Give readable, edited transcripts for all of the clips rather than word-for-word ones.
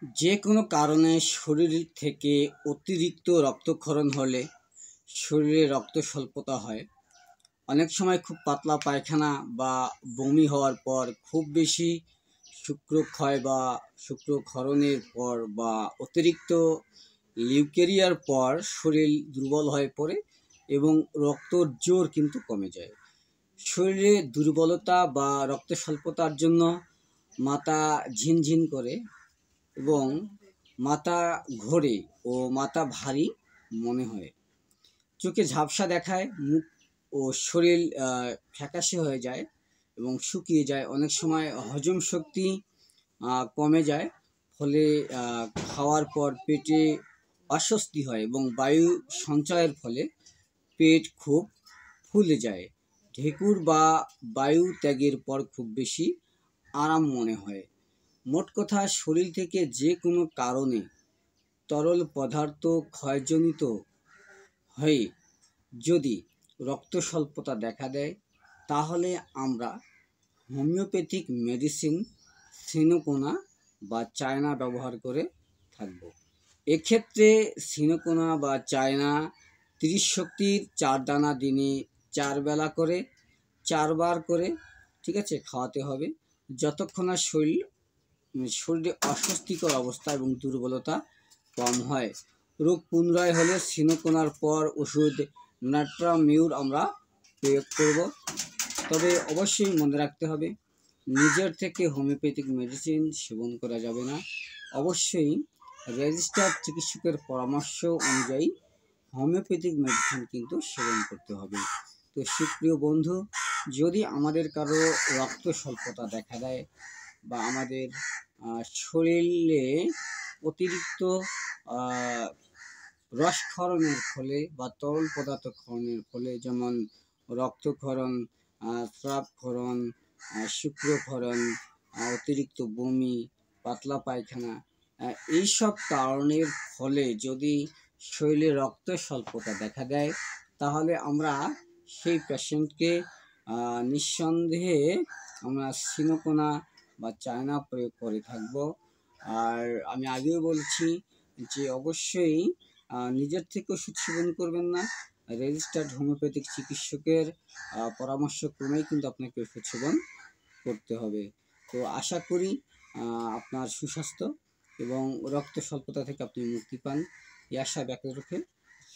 যে কোনো কারণে শরীর থেকে অতিরিক্ত রক্তক্ষরণ হলে শরীরে রক্ত স্বল্পতা হয়। অনেক সময় খুব পাতলা পায়খানা বা বমি হওয়ার পর, খুব বেশি শুক্রক্ষয় বা শুক্রক্ষরণের পর বা অতিরিক্ত লিউকেরিয়ার পর শরীর দুর্বল হয়ে পড়ে এবং রক্তর জোর কিন্তু কমে যায়। শরীরে দুর্বলতা বা রক্ত স্বল্পতার জন্য মাথা ঝিনঝিন করে এবং মাথা ঘোরে ও মাথা ভারী মনে হয়, চোখে ঝাপসা দেখায়, মুখ ও শরীর ফ্যাকাশে হয়ে যায় এবং শুকিয়ে যায়। অনেক সময় হজম শক্তি কমে যায়, ফলে খাওয়ার পর পেটে অস্বস্তি হয় এবং বায়ু সঞ্চয়ের ফলে পেট খুব ফুলে যায়। ঢেকুর বা বায়ু ত্যাগের পর খুব বেশি আরাম মনে হয়। মোট কথা, শরীর থেকে যে কোনো কারণে তরল পদার্থ ক্ষয়জনিত হয়ে যদি রক্ত স্বল্পতা দেখা দেয়, তাহলে আমরা হোমিওপ্যাথিক মেডিসিন সিনোকোনা বা চায়না ব্যবহার করে থাকব। এক্ষেত্রে সিনোকোনা বা চায়না 30 শক্তির 4 দানা দিনে 4 বেলা করে 4 বার করে, ঠিক আছে, খাওয়াতে হবে, যতক্ষণ না শরীরে অস্বস্তিকর অবস্থা এবং দুর্বলতা কম হয়। রোগ পুনরায় হলে সিনোকোনার পর ওষুধ নাট্রামিউর আমরা প্রয়োগ করব। তবে অবশ্যই মনে রাখতে হবে, নিজের থেকে হোমিওপ্যাথিক মেডিসিন সেবন করা যাবে না। অবশ্যই রেজিস্টার্ড চিকিৎসকের পরামর্শ অনুযায়ী হোমিওপ্যাথিক মেডিসিন কিন্তু সেবন করতে হবে। তো সুপ্রিয় বন্ধু, যদি আমাদের কারো রক্ত স্বল্পতা দেখা দেয় বা আমাদের শরীরে অতিরিক্ত রসক্ষরণের ফলে বা তরল পদার্থ ক্ষরণের ফলে, যেমন রক্তক্ষরণ, স্রাবক্ষরণ, শুক্রক্ষরণ, অতিরিক্ত বমি, পাতলা পায়খানা, এইসব কারণের ফলে যদি শরীরে রক্ত স্বল্পতা দেখা দেয়, তাহলে আমরা সেই পেশেন্টকে নিঃসন্দেহে আমরা সিনোকোনা বা চায়না প্রয়োগ করে থাকব। আর আমি আগেও বলছি যে অবশ্যই নিজের থেকে ওষুধ সেবন করবেন না, রেজিস্টার্ড হোমিওপ্যাথিক চিকিৎসকের পরামর্শ ক্রমেই কিন্তু আপনাকে ওষুধ সেবন করতে হবে। তো আশা করি আপনার সুস্বাস্থ্য এবং রক্ত স্বল্পতা থেকে আপনি মুক্তি পান, এই আশা ব্যক্ত রেখে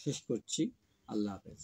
শেষ করছি। আল্লাহ হাফেজ।